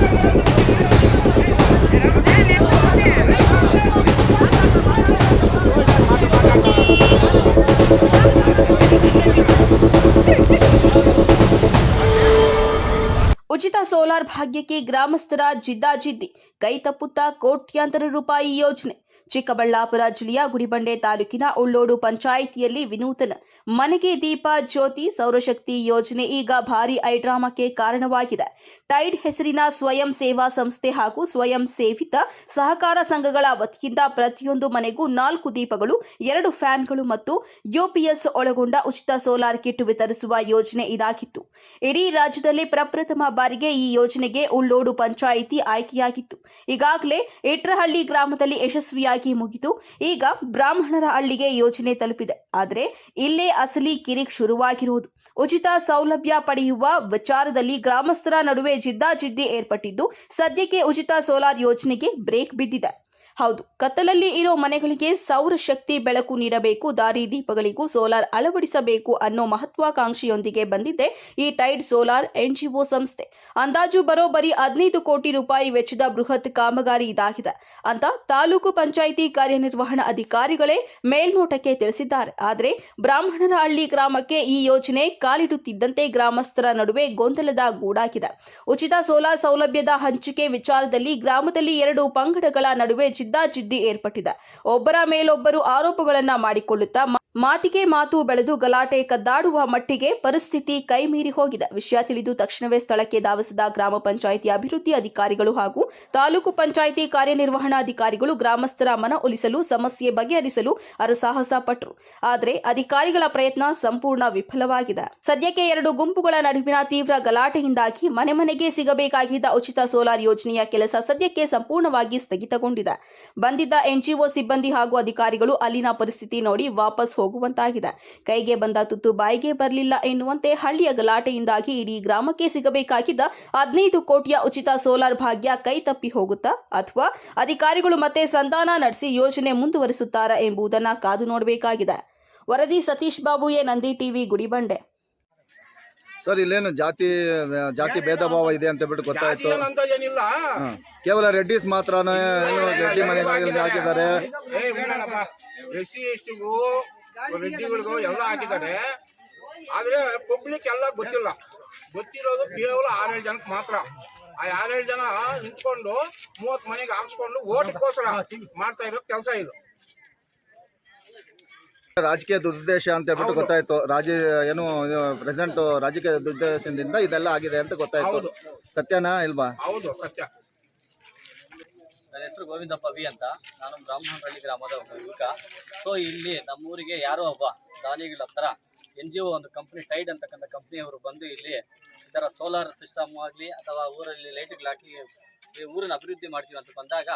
ಉಚಿತ ಸೋಲಾರ್ ಭಾಗ್ಯಕ್ಕೆ ಗ್ರಾಮಸ್ಥರ ಜಿದ್ದಾಜಿದ್ದಿ, ಕೈ ತಪ್ಪುತ್ತಾ ಕೋಟ್ಯಾಂತರ ರೂಪಾಯಿ ಯೋಜನೆ. ಚಿಕ್ಕಬಳ್ಳಾಪುರ ಜಿಲ್ಲೆಯ ಗುಡಿಬಂಡೆ ತಾಲೂಕಿನ ಉಳ್ಳೋಡು ಪಂಚಾಯಿತಿಯಲ್ಲಿ ವಿನೂತನ ಮನೆಗೆ ದೀಪ ಜ್ಯೋತಿ ಸೌರಶಕ್ತಿ ಯೋಜನೆ ಈಗ ಭಾರೀ ಐಡ್ರಾಮಾಕ್ಕೆ ಕಾರಣವಾಗಿದೆ. ಟೈಡ್ ಹೆಸರಿನ ಸ್ವಯಂ ಸೇವಾ ಸಂಸ್ಥೆ ಹಾಗೂ ಸ್ವಯಂ ಸೇವಿತ ಸಹಕಾರ ಸಂಘಗಳ ವತಿಯಿಂದ ಪ್ರತಿಯೊಂದು ಮನೆಗೂ 4 ದೀಪಗಳು, 2 ಫ್ಯಾನ್ಗಳು ಮತ್ತು ಯುಪಿಎಸ್ ಒಳಗೊಂಡ ಉಚಿತ ಸೋಲಾರ್ ಕಿಟ್ ವಿತರಿಸುವ ಯೋಜನೆ ಇದಾಗಿತ್ತು. ಇಡೀ ರಾಜ್ಯದಲ್ಲಿ ಪ್ರಪ್ರಥಮ ಬಾರಿಗೆ ಈ ಯೋಜನೆಗೆ ಉಳ್ಳೋಡು ಪಂಚಾಯಿತಿ ಆಯ್ಕೆಯಾಗಿತ್ತು. ಈಗಾಗಲೇ ಇಟ್ರಹಳ್ಳಿ ಗ್ರಾಮದಲ್ಲಿ ಯಶಸ್ವಿಯಾಗಿ ಮುಗಿದು ಈಗ ಬ್ರಾಹ್ಮಣರ ಹಳ್ಳಿಗೆ ಯೋಜನೆ ತಲುಪಿದೆ. ಆದರೆ ಇಲ್ಲೇ ಅಸಲಿ ಕಿರಿಕ್ ಶುರುವಾಗಿರುವುದು. ಉಚಿತ ಸೌಲಭ್ಯ ಪಡೆಯುವ ವಿಚಾರದಲ್ಲಿ ಗ್ರಾಮಸ್ಥರ ನಡುವೆ ಜಿದ್ದಾಜಿದ್ದಿ ಏರ್ಪಟ್ಟಿದ್ದು, ಸದ್ಯಕ್ಕೆ ಉಚಿತ ಸೋಲಾರ್ ಯೋಜನೆಗೆ ಬ್ರೇಕ್ ಬಿದ್ದಿದೆ. ಹೌದು, ಕತ್ತಲಲ್ಲಿ ಇರೋ ಮನೆಗಳಿಗೆ ಸೌರಶಕ್ತಿ ಬೆಳಕು ನೀಡಬೇಕು, ದಾರಿ ದೀಪಗಳಿಗೂ ಸೋಲಾರ್ ಅಳವಡಿಸಬೇಕು ಅನ್ನೋ ಮಹತ್ವಾಕಾಂಕ್ಷೆಯೊಂದಿಗೆ ಬಂದಿದೆ ಈ ಟೈಡ್ ಸೋಲಾರ್ ಎನ್ಜಿಒ ಸಂಸ್ಥೆ. ಅಂದಾಜು ಬರೋಬ್ಬರಿ 15 ಕೋಟಿ ರೂಪಾಯಿ ವೆಚ್ಚದ ಬೃಹತ್ ಕಾಮಗಾರಿ ಇದಾಗಿದೆ ಅಂತ ತಾಲೂಕು ಪಂಚಾಯಿತಿ ಕಾರ್ಯನಿರ್ವಹಣಾ ಅಧಿಕಾರಿಗಳೇ ಮೇಲ್ನೋಟಕ್ಕೆ ತಿಳಿಸಿದ್ದಾರೆ. ಆದರೆ ಬ್ರಾಹ್ಮಣರ ಹಳ್ಳಿ ಗ್ರಾಮಕ್ಕೆ ಈ ಯೋಜನೆ ಕಾಲಿಡುತ್ತಿದ್ದಂತೆ ಗ್ರಾಮಸ್ಥರ ನಡುವೆ ಗೊಂದಲದ ಗೂಡಾಗಿದೆ. ಉಚಿತ ಸೋಲಾರ್ ಸೌಲಭ್ಯದ ಹಂಚಿಕೆ ವಿಚಾರದಲ್ಲಿ ಗ್ರಾಮದಲ್ಲಿ 2 ಪಂಗಡಗಳ ನಡುವೆ ಜಿದ್ದಾಜಿದ್ದಿ ಏರ್ಪಟ್ಟಿದೆ. ಒಬ್ಬರ ಮೇಲೊಬ್ಬರು ಆರೋಪಗಳನ್ನ ಮಾಡಿಕೊಳ್ಳುತ್ತಾ ಮಾತಿಗೆ ಮಾತು ಬೆಳೆದು ಗಲಾಟೆ ಕದ್ದಾಡುವ ಮಟ್ಟಿಗೆ ಪರಿಸ್ಥಿತಿ ಕೈಮೀರಿ ಹೋಗಿದೆ. ವಿಷಯ ತಿಳಿದು ತಕ್ಷಣವೇ ಸ್ಥಳಕ್ಕೆ ಧಾವಿಸಿದ ಗ್ರಾಮ ಪಂಚಾಯಿತಿ ಅಭಿವೃದ್ಧಿ ಅಧಿಕಾರಿಗಳು ಹಾಗೂ ತಾಲೂಕು ಪಂಚಾಯಿತಿ ಕಾರ್ಯನಿರ್ವಹಣಾಧಿಕಾರಿಗಳು ಗ್ರಾಮಸ್ಥರ ಮನವೊಲಿಸಲು, ಸಮಸ್ಯೆ ಬಗೆಹರಿಸಲು ಹರಸಾಹಸ ಪಟ್ಟರು. ಆದರೆ ಅಧಿಕಾರಿಗಳ ಪ್ರಯತ್ನ ಸಂಪೂರ್ಣ ವಿಫಲವಾಗಿದೆ. ಸದ್ಯಕ್ಕೆ 2 ಗುಂಪುಗಳ ನಡುವಿನ ತೀವ್ರ ಗಲಾಟೆಯಿಂದಾಗಿ ಮನೆ ಮನೆಗೆ ಸಿಗಬೇಕಾಗಿದ್ದ ಉಚಿತ ಸೋಲಾರ್ ಯೋಜನೆಯ ಕೆಲಸ ಸದ್ಯಕ್ಕೆ ಸಂಪೂರ್ಣವಾಗಿ ಸ್ಥಗಿತಗೊಂಡಿದೆ. ಬಂದಿದ್ದ ಎನ್ಜಿಒ ಸಿಬ್ಬಂದಿ ಹಾಗೂ ಅಧಿಕಾರಿಗಳು ಅಲ್ಲಿನ ಪರಿಸ್ಥಿತಿ ನೋಡಿ ವಾಪಸ್ ಹೋಗುವಂತಾಗಿದೆ. ಕೈಗೆ ಬಂದ ತುತ್ತು ಬಾಯಿಗೆ ಬರಲಿಲ್ಲ ಎನ್ನುವಂತೆ ಹಳ್ಳಿಯ ಗಲಾಟೆಯಿಂದಾಗಿ ಇಡೀ ಗ್ರಾಮಕ್ಕೆ ಸಿಗಬೇಕಾಗಿದ್ದ 15 ಕೋಟಿಯ ಉಚಿತ ಸೋಲಾರ್ ಭಾಗ್ಯ ಕೈ ತಪ್ಪಿ ಹೋಗುತ್ತಾ ಅಥವಾ ಅಧಿಕಾರಿಗಳು ಮತ್ತೆ ಸಂಧಾನ ನಡೆಸಿ ಯೋಜನೆ ಮುಂದುವರಿಸುತ್ತಾರಾ ಎಂಬುದನ್ನು ಕಾದು ನೋಡಬೇಕಾಗಿದೆ. ವರದಿ ಸತೀಶ್ ಬಾಬು, ನಂದಿ ಟಿವಿ, ಗುಡಿಬಂಡೆ. ಸರ್, ಇಲ್ಲೇನು ಜಾತಿ ಭೇದ ಭಾವ ಇದೆ ಅಂತ ಬಿಟ್ಟು ಗೊತ್ತಾಯ್ತು. ಕೇವಲ ರೆಡ್ಡಿಸ್ ಮಾತ್ರನೇ ರೆಡ್ಡಿ ಮನೆಗಳಿಗೆ ಹಾಕಿದ್ದಾರೆ. ಎಸ್ಸಿ ಎಸ್ಟಿಗೂ ರೆಡ್ಡಿಗಳಿಗೂ ಎಲ್ಲ ಹಾಕಿದ್ದಾರೆ. ಆದ್ರೆ ಪಬ್ಲಿಕ್ ಎಲ್ಲ ಗೊತ್ತಿರೋದು ಕೇವಲ 6-7 ಜನಕ್ಕೆ ಮಾತ್ರ. ಆ 6-7 ಜನ ನಿಂತ್ಕೊಂಡು 30 ಮನೆಗೆ ಹಾಕ್ಸ್ಕೊಂಡು ಓಟ್ಗೋಸ್ಕರ ಮಾಡ್ತಾ ಇರೋ ಕೆಲಸ ಇದು. ರಾಜಕೀಯ ದುರುದ್ದೇಶ ಅಂತ ಬಿಟ್ಟು ಗೊತ್ತಾಯ್ತು. ಏನು ಪ್ರೆಸೆಂಟ್ ರಾಜಕೀಯ ದುರುದ್ದೇಶದಿಂದ ಇದೆಲ್ಲ ಆಗಿದೆ ಅಂತ ಗೊತ್ತಾಯ್ತು. ಸತ್ಯನಾ ಇಲ್ವಾ? ಹೌದು, ಸತ್ಯ. ನನ್ನ ಹೆಸರು ಗೋವಿಂದಪ್ಪ ವಿ ಅಂತ. ನಾನು ಬ್ರಾಹ್ಮಣಹಳ್ಳಿ ಗ್ರಾಮದ ಯುವಕ. ಸೊ ಇಲ್ಲಿ ನಮ್ಮೂರಿಗೆ ಯಾರೋ ಒಬ್ಬ ದಾನಿಗಳ ಹತ್ರ NGO ಒಂದು ಕಂಪ್ನಿ, ಟೈಡ್ ಅಂತಕ್ಕಂಥ ಕಂಪ್ನಿಯವರು ಬಂದು ಇಲ್ಲಿ ಈ ಥರ ಸೋಲಾರ್ ಸಿಸ್ಟಮ್ ಆಗಲಿ ಅಥವಾ ಊರಲ್ಲಿ ಲೈಟ್ಗಳು ಹಾಕಿ ಊರನ್ನ ಅಭಿವೃದ್ಧಿ ಮಾಡ್ತೀವಿ ಅಂತ ಬಂದಾಗ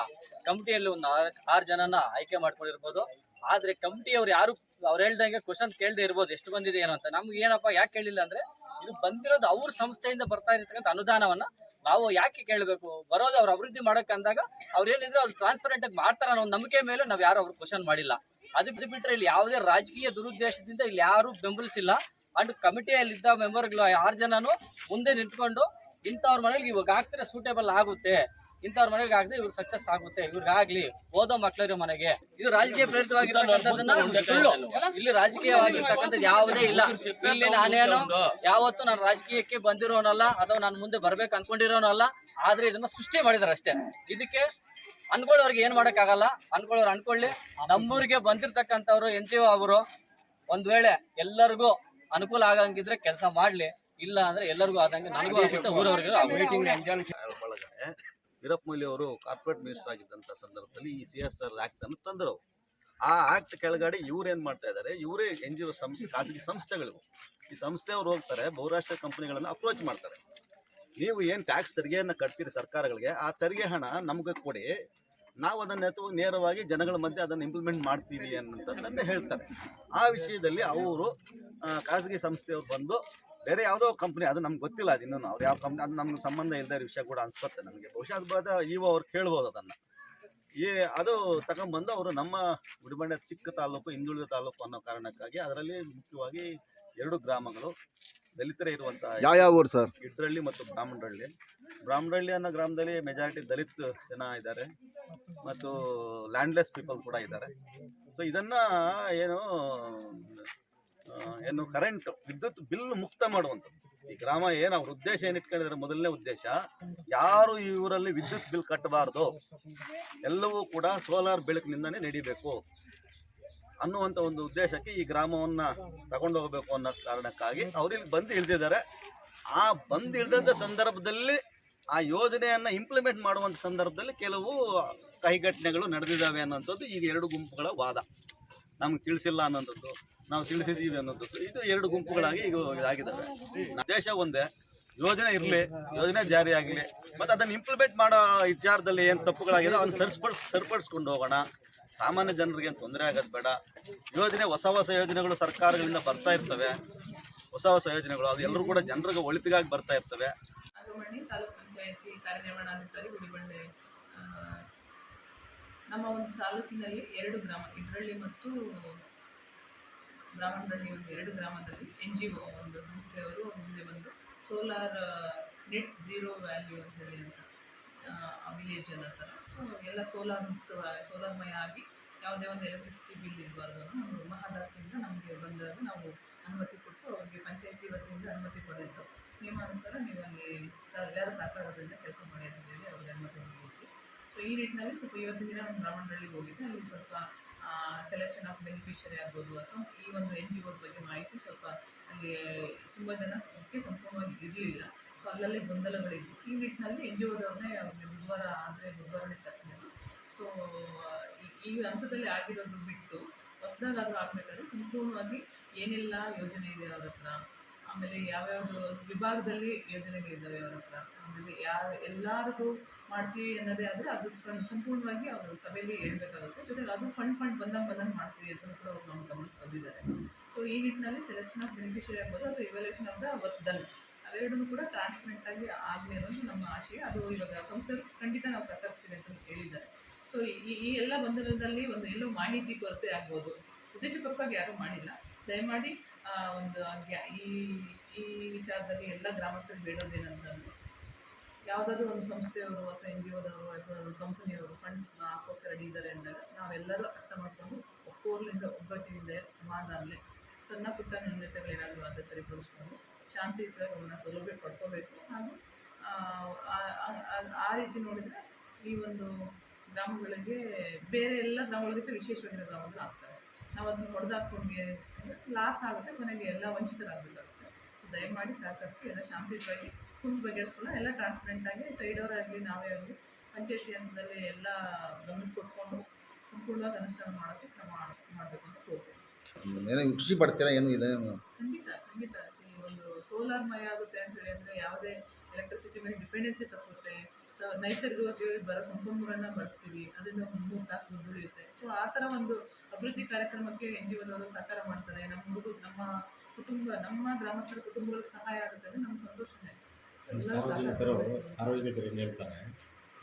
ಕಮಿಟಿಯಲ್ಲಿ ಒಂದು 6 ಜನನ ಆಯ್ಕೆ ಮಾಡ್ಕೊಂಡಿರ್ಬೋದು. ಆದರೆ ಕಮಿಟಿಯವ್ರು ಯಾರು ಅವ್ರು ಹೇಳ್ದಂಗೆ ಕ್ವಶನ್ ಕೇಳದೆ ಇರ್ಬೋದು ಎಷ್ಟು ಬಂದಿದೆ ಏನೋ ಅಂತ. ನಮ್ಗೆ ಏನಪ್ಪ ಯಾಕೆ ಕೇಳಿಲ್ಲ ಅಂದರೆ, ಇದು ಬಂದಿರೋದು ಅವ್ರ ಸಂಸ್ಥೆಯಿಂದ ಬರ್ತಾ ಇರತಕ್ಕಂಥ ಅನುದಾನವನ್ನು ನಾವು ಯಾಕೆ ಕೇಳಬೇಕು? ಬರೋದು ಅವ್ರು ಅಭಿವೃದ್ಧಿ ಮಾಡೋಕೆ ಅಂದಾಗ ಅವ್ರು ಏನಿದ್ರು ಅದು ಟ್ರಾನ್ಸ್ಪರೆಂಟ್ ಆಗಿ ಮಾಡ್ತಾರ ಅನ್ನೋ ನಂಬಿಕೆ ಮೇಲೆ ನಾವು ಯಾರು ಅವ್ರು ಕ್ವಶನ್ ಮಾಡಿಲ್ಲ. ಅದು ಬಿಟ್ಟರೆ ಇಲ್ಲಿ ಯಾವುದೇ ರಾಜಕೀಯ ದುರುದ್ದೇಶದಿಂದ ಇಲ್ಲಿ ಯಾರು ಬೆಂಬಲಿಸಿಲ್ಲ. ಅಂಡ್ ಕಮಿಟಿಯಲ್ಲಿದ್ದ ಮೆಂಬರ್ಗಳು 6 ಜನನು ಮುಂದೆ ನಿಂತ್ಕೊಂಡು ಇಂಥವ್ರ ಮನೆಗೆ ಇವಾಗ ಆಗ್ತಾರೆ ಸೂಟೇಬಲ್ ಆಗುತ್ತೆ, ಇಂಥವ್ರ ಮನೆಗೆ ಆಗದೆ ಇವ್ರು ಸಕ್ಸಸ್ ಆಗುತ್ತೆ, ಇವ್ರಿಗಾಗ್ಲಿ ಓದೋ ಮಕ್ಕಳಿರೋ ಮನೆಗೆ. ಇದು ರಾಜಕೀಯ ಪ್ರೇರಿತವಾಗಿರ್ತಕ್ಕಂಥದ್ದನ್ನ ಸುಳ್ಳು. ಇಲ್ಲಿ ರಾಜಕೀಯವಾಗಿರ್ತಕ್ಕಂಥದ್ದು ಯಾವುದೇ ಇಲ್ಲ. ಇಲ್ಲಿ ನಾನೇನು ಯಾವತ್ತು ನಾನು ರಾಜಕೀಯಕ್ಕೆ ಬಂದಿರೋನಲ್ಲ ಅಥವಾ ನಾನು ಮುಂದೆ ಬರ್ಬೇಕು ಅನ್ಕೊಂಡಿರೋನಲ್ಲ. ಆದ್ರೆ ಇದನ್ನ ಸೃಷ್ಟಿ ಮಾಡಿದಾರೆ ಅಷ್ಟೇ. ಇದಕ್ಕೆ ಅನ್ಕೊಳ್ಳೋರ್ಗೆ ಏನ್ ಮಾಡಕ್ಕಾಗಲ್ಲ. ಅನ್ಕೊಳ್ಳೋರು ಅನ್ಕೊಳ್ಳಿ. ನಮ್ಮೂರಿಗೆ ಬಂದಿರ್ತಕ್ಕಂಥವ್ರು NGO ಅವರು ಒಂದ್ ವೇಳೆ ಎಲ್ಲರಿಗೂ ಅನುಕೂಲ ಆಗಂಗಿದ್ರೆ ಕೆಲಸ ಮಾಡ್ಲಿ, ಇಲ್ಲ ಅಂದ್ರೆ ಎಲ್ಲರಿಗೂ ಆದಂಗೆ ನನಗೂ ಆಗುತ್ತೆ, ಊರವ್ರಿಗೆ. ವೀರಪ್ಪ ಮೊಯ್ಲಿ ಅವರು ಕಾರ್ಪೊರೇಟ್ ಮಿನಿಸ್ಟರ್ ಆಗಿದ್ದಂಥ ಸಂದರ್ಭದಲ್ಲಿ ಈ CSR ಆಕ್ಟ್ ಅನ್ನು ತಂದರು. ಆ ಆಕ್ಟ್ ಕೆಳಗಡೆ ಇವ್ರು ಏನ್ ಮಾಡ್ತಾ ಇದ್ದಾರೆ, ಇವರೇ NGO ಸಂಸ್ಥೆ, ಖಾಸಗಿ ಸಂಸ್ಥೆಗಳು, ಈ ಸಂಸ್ಥೆಯವರು ಹೋಗ್ತಾರೆ ಬಹುರಾಷ್ಟ್ರೀಯ ಕಂಪನಿಗಳನ್ನು ಅಪ್ರೋಚ್ ಮಾಡ್ತಾರೆ. ನೀವು ಏನು ಟ್ಯಾಕ್ಸ್ ತೆರಿಗೆಯನ್ನು ಕಟ್ತೀರಿ ಸರ್ಕಾರಗಳಿಗೆ, ಆ ತೆರಿಗೆ ಹಣ ನಮ್ಗೆ ಕೊಡಿ, ನಾವು ಅದನ್ನು ನೇರವಾಗಿ ಜನಗಳ ಮಧ್ಯೆ ಅದನ್ನು ಇಂಪ್ಲಿಮೆಂಟ್ ಮಾಡ್ತೀವಿ ಅನ್ನೋಂಥದ್ದನ್ನೇ ಹೇಳ್ತಾರೆ. ಆ ವಿಷಯದಲ್ಲಿ ಅವರು ಖಾಸಗಿ ಸಂಸ್ಥೆಯವ್ರು ಬಂದು ಬೇರೆ ಯಾವುದೋ ಕಂಪ್ನಿ, ಅದು ನಮ್ಗೆ ಗೊತ್ತಿಲ್ಲ, ಅದು ಇನ್ನೂ ಅವ್ರು ಯಾವ ಕಂಪ್ನಿ, ಅದು ನಮ್ಗೆ ಸಂಬಂಧ ಇಲ್ಲದ ವಿಷಯ ಕೂಡ ಅನಿಸುತ್ತೆ ನನಗೆ. ಬಹುಶಃ ಅದು ಇವ ಅವ್ರು ಕೇಳ್ಬೋದು ಅದನ್ನು. ಅದು ತಗೊಂಡ್ಬಂದು ಅವರು ನಮ್ಮ ಗುಡಿಬಂಡೆ ಚಿಕ್ಕ ತಾಲೂಕು, ಹಿಂದುಳಿದ ತಾಲೂಕು ಅನ್ನೋ ಕಾರಣಕ್ಕಾಗಿ ಅದರಲ್ಲಿ ಮುಖ್ಯವಾಗಿ 2 ಗ್ರಾಮಗಳು ದಲಿತರೇ ಇರುವಂತಹ ಯಾವ ಊರು ಸರ್? ಇಡ್ರಳ್ಳಿ ಮತ್ತು ಬ್ರಾಹ್ಮಣಹಳ್ಳಿ ಅನ್ನೋ ಗ್ರಾಮದಲ್ಲಿ ಮೆಜಾರಿಟಿ ದಲಿತ ಜನ ಇದ್ದಾರೆ ಮತ್ತು ಲ್ಯಾಂಡ್ಲೆಸ್ ಪೀಪಲ್ ಕೂಡ ಇದ್ದಾರೆ. ಸೊ ಇದನ್ನ ಏನು ಕರೆಂಟ್ ವಿದ್ಯುತ್ ಬಿಲ್ ಮುಕ್ತ ಮಾಡುವಂಥದ್ದು ಈ ಗ್ರಾಮ ಏನು ಅವ್ರ ಉದ್ದೇಶ ಏನು ಇಟ್ಕೊಂಡಿದ್ದಾರೆ, ಮೊದಲನೇ ಉದ್ದೇಶ ಯಾರು ಈ ಊರಲ್ಲಿ ವಿದ್ಯುತ್ ಬಿಲ್ ಕಟ್ಟಬಾರ್ದು, ಎಲ್ಲವೂ ಕೂಡ ಸೋಲಾರ್ ಬೆಳಕಿನಿಂದನೇ ನಡಿಬೇಕು ಅನ್ನುವಂಥ ಒಂದು ಉದ್ದೇಶಕ್ಕೆ ಈ ಗ್ರಾಮವನ್ನ ತಗೊಂಡು ಹೋಗಬೇಕು ಅನ್ನೋ ಕಾರಣಕ್ಕಾಗಿ ಅವ್ರಿಗೆ ಬಂದು ಇಳಿದಿದ್ದಾರೆ. ಆ ಬಂದು ಇಳಿದಂಥ ಸಂದರ್ಭದಲ್ಲಿ ಆ ಯೋಜನೆಯನ್ನ ಇಂಪ್ಲಿಮೆಂಟ್ ಮಾಡುವಂಥ ಸಂದರ್ಭದಲ್ಲಿ ಕೆಲವು ಕಹಿಘಟನೆಗಳು ನಡೆದಿದ್ದಾವೆ ಅನ್ನೋಂಥದ್ದು ಈಗ ಎರಡು ಗುಂಪುಗಳ ವಾದ. ನಮ್ಗೆ ತಿಳಿಸಿಲ್ಲ ಅನ್ನೋಂಥದ್ದು, ನಾವು ತಿಳಿಸಿದ್ದೀವಿ ಅನ್ನೋಂಥದ್ದು, ಇದು ಎರಡು ಗುಂಪುಗಳಾಗಿ ಈಗ ಇದಾಗಿದ್ದಾವೆ. ಉದ್ದೇಶ ಒಂದೇ, ಯೋಜನೆ ಇರಲಿ, ಯೋಜನೆ ಜಾರಿ ಆಗಲಿ, ಮತ್ತು ಅದನ್ನು ಇಂಪ್ಲಿಮೆಂಟ್ ಮಾಡೋ ವಿಚಾರದಲ್ಲಿ ಏನು ತಪ್ಪುಗಳಾಗಿದೆ ಅದನ್ನು ಸರಿಪಡಿಸ್ಕೊಂಡು ಹೋಗೋಣ. ಸಾಮಾನ್ಯ ಜನರಿಗೆ ಏನು ತೊಂದರೆ ಆಗೋದು ಬೇಡ. ಹೊಸ ಯೋಜನೆಗಳು ಸರ್ಕಾರಗಳಿಂದ ಬರ್ತಾ ಇರ್ತವೆ, ಹೊಸ ಯೋಜನೆಗಳು ಅದು ಎಲ್ಲರೂ ಕೂಡ ಜನರಿಗೆ ಒಳಿತಿಗಾಗಿ ಬರ್ತಾ ಇರ್ತವೆ. ನಾಗಮಣಿ ತಾಲೂಕು ಪಂಚಾಯತಿ ಕಾರ್ಯನಿರ್ವಹಣಾಧಿಕಾರಿ ಗುಡಿಬಂಡೆ. ನಮ್ಮ ಒಂದು ತಾಲೂಕಿನಲ್ಲಿ 2 ಗ್ರಾಮ, ಇಡ್ರಳ್ಳಿ ಮತ್ತು ಬ್ರಾಹ್ಮಣಹಳ್ಳಿ, ಒಂದು 2 ಗ್ರಾಮದಲ್ಲಿ NGO ಒಂದು ಸಂಸ್ಥೆಯವರು ಮುಂದೆ ಬಂದು ಸೋಲಾರ್ ನೆಟ್ ಝೀರೋ ವ್ಯಾಲ್ಯೂ ಅಂತ ಹೇಳಿ ಅಂತ ವಿಲೇಜ್ ಅನ್ನೋ ಥರ. ಸೊ ಎಲ್ಲ ಸೋಲಾರ್ಮಯ ಆಗಿ ಯಾವುದೇ ಒಂದು ಎಲೆಕ್ಟ್ರಿಸಿಟಿ ಬಿಲ್ ಇರಬಾರ್ದು ಅನ್ನೋ ಒಂದು ಮಹದಾಸೆಯಿಂದ ನಮಗೆ ಬಂದಾಗ ನಾವು ಅನುಮತಿ ಕೊಟ್ಟು ಅವರಿಗೆ ಪಂಚಾಯತಿ ವತಿಯಿಂದ ಅನುಮತಿ ಪಡೆದಿದ್ದು. ನಿಯಮಾನುಸಾರ ನೀವು ಅಲ್ಲಿ ಎಲ್ಲರ ಸಹಕಾರದಿಂದ ಕೆಲಸ ಮಾಡಿ ಅಂತ ಹೇಳಿ ಅವ್ರಿಗೆ ಅನುಮತಿ ನೀಡಿದ್ವಿ. ಸೊ ಈ ನಿಟ್ಟಿನಲ್ಲಿ ಸ್ವಲ್ಪ ಇವತ್ತಿನ ದಿನ ನಮ್ಮ ಬ್ರಾಹ್ಮಣಹಳ್ಳಿಗೆ ಹೋಗಿದ್ದೆ. ಅಲ್ಲಿ ಸ್ವಲ್ಪ ಸೆಲೆಕ್ಷನ್ ಆಫ್ ಬೆನಿಫಿಷರಿ ಆಗ್ಬೋದು ಅಥವಾ ಈ ಒಂದು NGO ಬಗ್ಗೆ ಮಾಹಿತಿ ಸ್ವಲ್ಪ ಅಲ್ಲಿ ತುಂಬ ಜನಕ್ಕೆ ಸಂಪೂರ್ಣವಾಗಿ ಇರಲಿಲ್ಲ. ಸೊ ಅಲ್ಲಲ್ಲಿ ಗೊಂದಲಗಳಿದ್ವು. ಈ ನಿಟ್ಟಿನಲ್ಲಿ NGOದವ್ರನ್ನೇ ಅವ್ರಿಗೆ ಬುಧವಾರನೇ ಕಳಿಸಿದ್ರು. ಸೊ ಈ ಹಂತದಲ್ಲಿ ಆಗಿರೋದು ಬಿಟ್ಟು ಹೊಸದಾಗಾದರೂ ಆಗಬೇಕಾದ್ರೆ ಸಂಪೂರ್ಣವಾಗಿ ಏನೆಲ್ಲ ಯೋಜನೆ ಇದೆ ಅವ್ರ ಹತ್ರ, ಆಮೇಲೆ ಯಾವ್ಯಾವುದು ವಿಭಾಗದಲ್ಲಿ ಯೋಜನೆಗಳಿದ್ದಾವೆ ಅವ್ರ ಹತ್ರ, ಆಮೇಲೆ ಎಲ್ಲರಿಗೂ ಮಾಡ್ತೀವಿ ಅನ್ನೋದೇ ಆದರೆ ಅದು ಸಂಪೂರ್ಣವಾಗಿ ಅವರು ಸಭೆಯಲ್ಲಿ ಹೇಳ್ಬೇಕಾಗುತ್ತೆ. ಜೊತೆಗೆ ಅದು ಫಂಡ್ ಬಂದಂಗೆ ಮಾಡ್ತೀವಿ ಅಂತ ಕೂಡ ಅವ್ರು ನಮ್ಮ ಗಮನಕ್ಕೆ ಬಂದಿದ್ದಾರೆ. ಸೊ ಈ ನಿಟ್ಟಿನಲ್ಲಿ ಸೆಲೆಕ್ಷನ್ ಆಫ್ ಬೆನಿಫಿಷರಿ ಆಗ್ಬೋದು ಅಥವಾ evaluation of the work done ಅವೆರಡೂ ಕೂಡ ಟ್ರಾನ್ಸ್ಪರೆಂಟ್ ಆಗಿ ಆಗಲಿ ಅನ್ನೋದು ನಮ್ಮ ಆಶಯ. ಅದು ಇವಾಗ ಸಂಸ್ಥೆಗಳು ಖಂಡಿತ ನಾವು ಸಹಕರಿಸ್ತೀವಿ ಅಂತ ಹೇಳಿದ್ದಾರೆ. ಸೊ ಈ ಎಲ್ಲ ಗೊಂದಲದಲ್ಲಿ ಎಲ್ಲೋ ಮಾಹಿತಿ ಕೊರತೆ ಆಗ್ಬೋದು, ಉದ್ದೇಶಪೂರ್ವಕವಾಗಿ ಯಾರೂ ಮಾಡಿಲ್ಲ. ದಯಮಾಡಿ ಒಂದು ಈ ವಿಚಾರದಲ್ಲಿ ಎಲ್ಲ ಗ್ರಾಮಸ್ಥರಿಗೆ ಬೇಡೋದೇನಂತಂದ್ರೆ, ಯಾವುದಾದ್ರೂ ಒಂದು ಸಂಸ್ಥೆಯವರು ಅಥವಾ NGOದವರು ಅಥವಾ ಕಂಪನಿಯವರು ಫಂಡ್ಸ್ ಹಾಕೋಕೆ ರೆಡಿ ಇದ್ದಾರೆ ಅಂದಾಗ ನಾವೆಲ್ಲರೂ ಅರ್ಥ ಮಾಡಿಕೊಂಡು ಒಗ್ಗಟ್ಟಿನಿಂದ ಸಮಾಧಾನಲೆ ಸಣ್ಣ ಪುಟ್ಟ ನ್ಯೂನತೆಗಳೇನಾದರೂ ಆದರೆ ಸರಿಪಡಿಸ್ಕೊಂಡು ಶಾಂತಿಯುತವಾಗಿ ಅವನ್ನ ಸೌಲಭ್ಯ ಪಡ್ಕೋಬೇಕು. ಹಾಗೂ ಆ ರೀತಿ ನೋಡಿದರೆ ಈ ಒಂದು ಗ್ರಾಮಗಳಿಗೆ ಬೇರೆ ಎಲ್ಲ ಗ್ರಾಮಗಳಿಗಿಂತ ವಿಶೇಷವಾಗಿರೋ ಗ್ರಾಮಗಳು ಆಗ್ತವೆ. ನಾವು ಅದನ್ನು ಹೊಡೆದಾಕೊಂಡ್ವಿ ಲಾಸ್ ಆಗುತ್ತೆ, ಕೊನೆಗೆ ಎಲ್ಲ ವಂಚಿತರಾಗಬೇಕಾಗುತ್ತೆ. ದಯಮಾಡಿ ಸಹಕರಿಸಿ ಎಲ್ಲ ಶಾಂತಿಯುತವಾಗಿ ಬಗೆಹರಿಸ್ಕೊಂಡು ಎಲ್ಲ ಟ್ರಾನ್ಸ್ಪರೆಂಟಾಗಿ ಟೈಡವರಾಗಲಿ ನಾವೇ ಆಗಲಿ ಪಂಚಾಯತಿ ಹಂತದಲ್ಲಿ ಎಲ್ಲ ಗಮನ ಕೊಟ್ಕೊಂಡು ಸಂಪೂರ್ಣವಾಗಿ ಅನುಷ್ಠಾನ ಮಾಡೋಕ್ಕೆ ಕ್ರಮ ಮಾಡಬೇಕು ಅಂತ ಕೋರ್ತೇವೆ. ಏನು ಖುಷಿ ಪಡ್ತೀರಾ? ಏನು ಇದೆ? ಖಂಡಿತ ಈ ಒಂದು ಸೋಲಾರ್ಮಯ ಆಗುತ್ತೆ ಅಂತ ಹೇಳಿ ಅಂದರೆ ಯಾವುದೇ ಎಲೆಕ್ಟ್ರಿಸಿಟಿ ಮೇಲೆ ಡಿಪೆಂಡೆನ್ಸಿ ತಪ್ಪುತ್ತೆ. ಸೊ ನೈಸರ್ಗಿಕವಾಗಿ ಬರೋ ಸಂಪನ್ಮೂಲನ ಬಳಸ್ತೀವಿ, ಅದರಿಂದ 3 ತಾಸು ದುಡ್ಡು ಉಳಿಯುತ್ತೆ. ಸೊ ಆ ಥರ ಒಂದು ಅಭಿವೃದ್ಧಿ ಕಾರ್ಯಕ್ರಮಕ್ಕೆ NGOದವರು ಸಹಕಾರ ಮಾಡ್ತಾರೆ. ನಮ್ಮ ಕುಟುಂಬ, ನಮ್ಮ ಗ್ರಾಮಸ್ಥರ ಕುಟುಂಬಗಳಿಗೆ ಸಹಾಯ ಆಗುತ್ತೆ ಅಂದರೆ ನಮ್ಗೆ ಸಂತೋಷನೇ. ಸಾರ್ವಜನಿಕರು ಏನು ಹೇಳ್ತಾರೆ,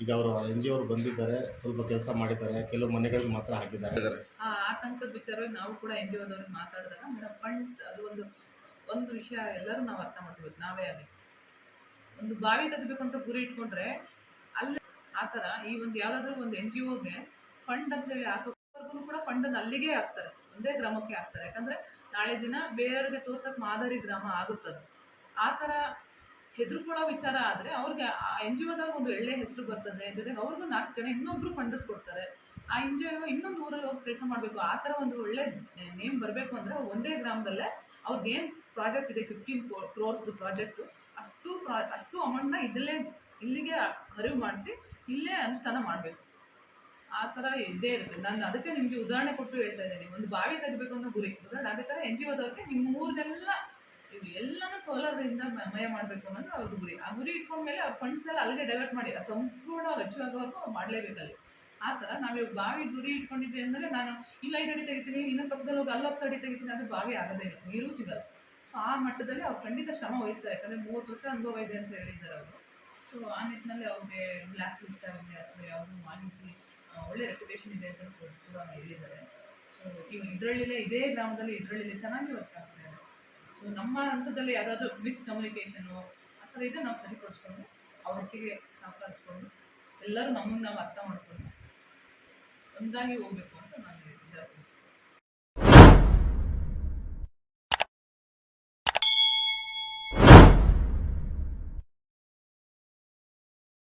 ಈಗ ಅವರು NGO ಅವರು ಬಂದಿದ್ದಾರೆ, ಸ್ವಲ್ಪ ಕೆಲಸ ಮಾಡಿದ್ದಾರೆ, ಕೆಲವು ಮನೆಗಳಿಗೆ ಮಾತ್ರ ಹಾಕಿದ್ದಾರೆ. ಆ ಆತಂಕದ ವಿಚಾರವಾಗಿ ನಾವು ಕೂಡ NGOದವ್ರಿಗೆ ಮಾತಾಡಿದಾಗ ಮೇಡಮ್ ಫಂಡ್ಸ್ ಅದು ಒಂದು ವಿಷಯ ಎಲ್ಲರೂ ನಾವು ಅರ್ಥ ಮಾಡ್ಕೋಬೇಕು. ನಾವೇ ಆಗಲಿ ಒಂದು ಬಾವಿ ತೆಗಿಬೇಕು ಅಂತ ಗುರಿ ಇಟ್ಕೊಂಡ್ರೆ ಅಲ್ಲಿ ಆ ಥರ ಈ ಒಂದು ಯಾವುದಾದ್ರೂ ಒಂದು NGOಗೆ ಫಂಡ್ ಅಂತೇಳಿ ಹಾಕೋವರೆಗೂ ಕೂಡ ಫಂಡನ್ನು ಅಲ್ಲಿಗೆ ಹಾಕ್ತಾರೆ, ಒಂದೇ ಗ್ರಾಮಕ್ಕೆ ಹಾಕ್ತಾರೆ. ಯಾಕಂದರೆ ನಾಳೆ ದಿನ ಬೇರೆಯವ್ರಿಗೆ ತೋರ್ಸೋಕ್ಕೆ ಮಾದರಿ ಗ್ರಾಮ ಆಗುತ್ತದೆ. ಆ ಥರ ಹೆದರ್ಕೊಳ್ಳೋ ವಿಚಾರ ಆದರೆ ಅವ್ರಿಗೆ ಆ NGOದಾಗ ಒಂದು ಒಳ್ಳೆ ಹೆಸರು ಬರ್ತದೆ. ಜೊತೆಗೆ ಅವ್ರಿಗೂ 4 ಜನ ಇನ್ನೊಬ್ರು ಫಂಡರ್ಸ್ ಕೊಡ್ತಾರೆ. ಆ NGO ಇನ್ನೊಂದು ಊರಲ್ಲಿ ಹೋಗಿ ಕೆಲಸ ಮಾಡಬೇಕು. ಆ ಥರ ಒಂದು ಒಳ್ಳೆ ನೇಮ್ ಬರಬೇಕು ಅಂದರೆ ಒಂದೇ ಗ್ರಾಮದಲ್ಲೇ ಅವ್ರಿಗೇನು ಪ್ರಾಜೆಕ್ಟ್ ಇದೆ 15 crores ಪ್ರಾಜೆಕ್ಟು ಅಷ್ಟು ಅಮೌಂಟ್ನ ಇಲ್ಲಿಗೆ ಅರಿವು ಮಾಡಿಸಿ ಇಲ್ಲೇ ಅನುಷ್ಠಾನ ಮಾಡಬೇಕು. ಆ ಥರ ಇದ್ದೇ ಇರುತ್ತೆ. ನಾನು ಅದಕ್ಕೆ ನಿಮಗೆ ಉದಾಹರಣೆ ಕೊಟ್ಟು ಹೇಳ್ತಾ ಇದ್ದೀನಿ. ಒಂದು ಬಾವಿ ತೆಗಿಬೇಕು ಅನ್ನೋ ಗುರಿ ಉದಾಹರಣೆ, ಅದೇ ಥರ NGOದವ್ರಿಗೆ ನಿಮ್ಮ ಊರಿನೆಲ್ಲ ಎಲ್ಲನೂ ಸೋಲಾರಿಂದ ಮಯ ಮಾಡಬೇಕು ಅನ್ನೋದು ಅವ್ರ ಗುರಿ. ಆ ಗುರಿ ಇಟ್ಕೊಂಡ್ಮೇಲೆ ಅವ್ರ ಫಂಡ್ಸ್ನೆಲ್ಲ ಅಲ್ಲಿಗೆ ಡೈವರ್ಟ್ ಮಾಡಿ ಅದು ಸಂಪೂರ್ಣವಾಗಿ ಅಚ್ಚುವಾಗೋವರೆಗೂ ಅವ್ರು ಮಾಡಲೇಬೇಕಲ್ಲಿ. ಆ ಥರ ನಾವು ಬಾವಿ ಗುರಿ ಇಟ್ಕೊಂಡಿದ್ವಿ ಅಂದರೆ ನಾನು ಇಲ್ಲ 5 ಅಡಿ ತೆಗಿತೀನಿ, ಇನ್ನೊಂದು ಪಕ್ಕದಲ್ಲಿ ಹೋಗಿ 10 ಅಡಿ ತೆಗಿತೀನಿ, ಅದು ಬಾವಿ ಆಗೋದೇ ಇಲ್ಲ, ನೀರೂ ಸಿಗಲ್ಲ. ಸೊ ಆ ಮಟ್ಟದಲ್ಲಿ ಅವ್ರು ಖಂಡಿತ ಶ್ರಮ ವಹಿಸ್ತಾರೆ. ಯಾಕಂದರೆ 30 ವರ್ಷ ಅನುಭವ ಇದೆ ಅಂತ ಹೇಳಿದ್ದಾರೆ ಅವರು. ಸೊ ಆ ನಿಟ್ಟಿನಲ್ಲಿ ಅವ್ರಿಗೆ ಬ್ಲ್ಯಾಕ್ ಲಿಸ್ಟ್ ಆಗಲಿ ಅಥವಾ ಯಾವುದೂ ಮಾಹಿತಿ ಒಳ್ಳೆ ರೆಪ್ಯುಟೇಷನ್ ಇದೆ ಅಂತ ಕೂಡ ಹೇಳಿದ್ದಾರೆ. ಸೊ ಈಗ ಇದೇ ಗ್ರಾಮದಲ್ಲಿ ಚೆನ್ನಾಗಿ ವರ್ಕ್ ಆಗ್ತಾ ಇದೆ. ಸೊ ನಮ್ಮ ಹಂತದಲ್ಲಿ ಯಾವುದಾದ್ರೂ ಮಿಸ್ಕಮ್ಯುನಿಕೇಷನು ಆ ಥರ ಇದ್ದರೆ ನಾವು ಸರಿಪಡಿಸ್ಕೊಂಡು ಅವರೊಟ್ಟಿಗೆ ಸಹಕರಿಸ್ಕೊಂಡು ಎಲ್ಲರೂ ನಮಗೆ ನಾವು ಅರ್ಥ ಮಾಡಿಕೊಂಡು ಒಂದಾಗಿ ಹೋಗ್ಬೇಕು